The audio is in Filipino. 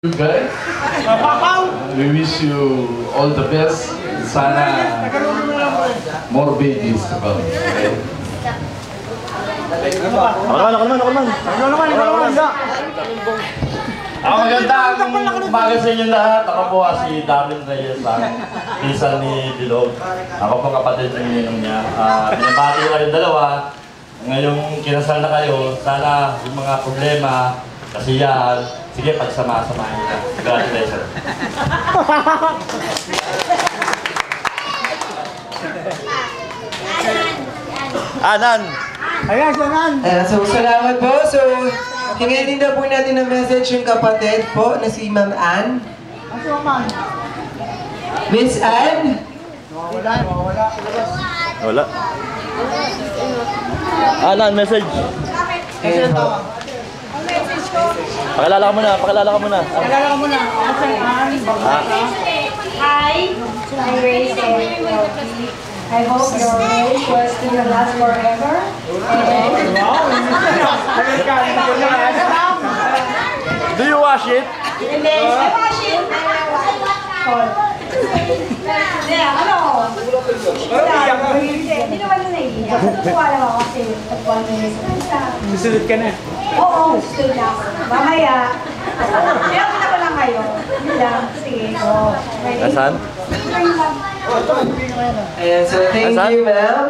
Guys, we wish you all the best. Sana more babies to come. Okay? Ako naman. Magandang umaga sa inyo lahat. Ako po si Darren Reyes lang. Pinsan ni Dilog. Ako po kapatid ng ninong niya. Binabati ko kayong dalawa. Ngayong kinasal na kayo, sana yung mga problema, kasiyahan, sige, pagsama-samahin nila. Congratulations. Anan! Ayan, Anan! So, salamat po. So, hingin din na po natin ng message yung kapatid po na si Ma'am Ann. Ano man? Miss Ann? Wala. Anan, message. Ayan po. Pakilala ka muna. Pakilala ka muna. Ako si Ann. Hi, I'm Grace. I hope your marriage was going to last forever. Do you wash it? And then, I wash it. Ano? Hindi naman na naiiyak. Natuwa lang ako kasi nagpuan mo yung Susunod ka na. Oo, susunod na ako. Mamaya. Kaya kita ko lang kayo. Hindi lang. Sige. Nasaan? Ayan, so thank you, ma'am.